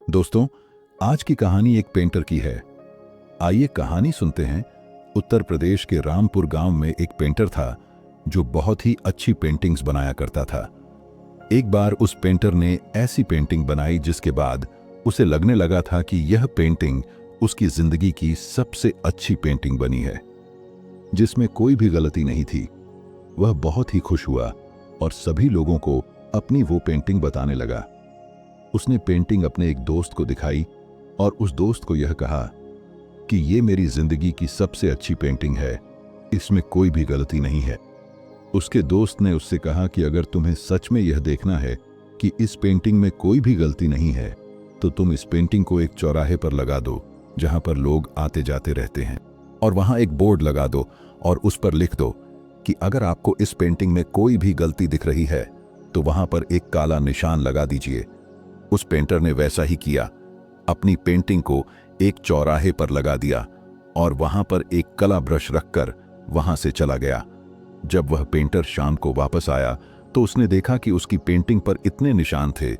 दोस्तों, आज की कहानी एक पेंटर की है। आइए कहानी सुनते हैं। उत्तर प्रदेश के रामपुर गांव में एक पेंटर था जो बहुत ही अच्छी पेंटिंग्स बनाया करता था। एक बार उस पेंटर ने ऐसी पेंटिंग बनाई जिसके बाद उसे लगने लगा था कि यह पेंटिंग उसकी जिंदगी की सबसे अच्छी पेंटिंग बनी है, जिसमें कोई भी गलती नहीं थी। वह बहुत ही खुश हुआ और सभी लोगों को अपनी वो पेंटिंग बताने लगा। उसने पेंटिंग अपने एक दोस्त को दिखाई और उस दोस्त को यह कहा कि ये मेरी जिंदगी की सबसे अच्छी पेंटिंग है, इसमें कोई भी गलती नहीं है। उसके दोस्त ने उससे कहा कि अगर तुम्हें सच में यह देखना है कि इस पेंटिंग में कोई भी गलती नहीं है, तो तुम इस पेंटिंग को एक चौराहे पर लगा दो जहां पर लोग आते जाते रहते हैं, और वहां एक बोर्ड लगा दो और उस पर लिख दो कि अगर आपको इस पेंटिंग में कोई भी गलती दिख रही है तो वहां पर एक काला निशान लगा दीजिए। उस पेंटर ने वैसा ही किया, अपनी पेंटिंग को एक चौराहे पर लगा दिया और वहां पर एक कला ब्रश रखकर वहां से चला गया। जब वह पेंटर शाम को वापस आया तो उसने देखा कि उसकी पेंटिंग पर इतने निशान थे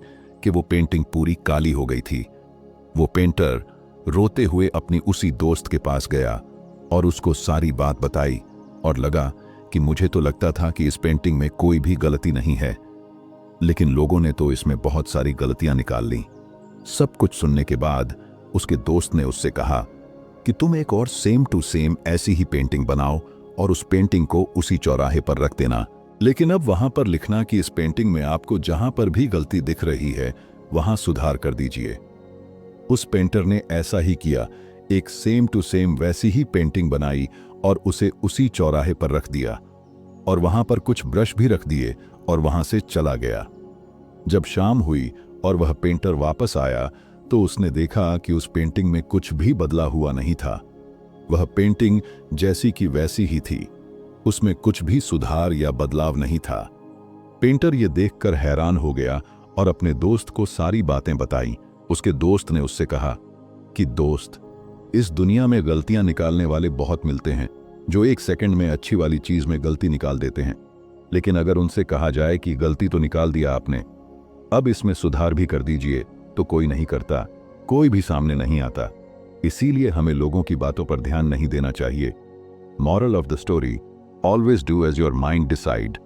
कि वो पेंटिंग पूरी काली हो गई थी। वो पेंटर रोते हुए अपनी उसी दोस्त के पास गया और उसको सारी बात बताई और लगा कि मुझे तो लगता था कि इस पेंटिंग में कोई भी गलती नहीं है, लेकिन लोगों ने तो इसमें बहुत सारी गलतियां निकाल लीं। सब कुछ सुनने के बाद उसके दोस्त ने उससे कहा कि तुम एक और सेम टू सेम ऐसी ही पेंटिंग बनाओ और उस पेंटिंग को उसी चौराहे पर रख देना, लेकिन अब वहां पर लिखना कि इस पेंटिंग में आपको जहां पर भी गलती दिख रही है वहां सुधार कर दीजिए। उस पेंटर ने ऐसा ही किया, एक सेम टू सेम वैसी ही पेंटिंग बनाई और उसे उसी चौराहे पर रख दिया और वहां पर कुछ ब्रश भी रख दिए और वहां से चला गया। जब शाम हुई और वह पेंटर वापस आया तो उसने देखा कि उस पेंटिंग में कुछ भी बदला हुआ नहीं था। वह पेंटिंग जैसी की वैसी ही थी, उसमें कुछ भी सुधार या बदलाव नहीं था। पेंटर ये देखकर हैरान हो गया और अपने दोस्त को सारी बातें बताई। उसके दोस्त ने उससे कहा कि दोस्त, इस दुनिया में गलतियां निकालने वाले बहुत मिलते हैं जो एक सेकंड में अच्छी वाली चीज में गलती निकाल देते हैं, लेकिन अगर उनसे कहा जाए कि गलती तो निकाल दिया आपने, अब इसमें सुधार भी कर दीजिए, तो कोई नहीं करता, कोई भी सामने नहीं आता। इसीलिए हमें लोगों की बातों पर ध्यान नहीं देना चाहिए। Moral of the story, always do as your mind decide.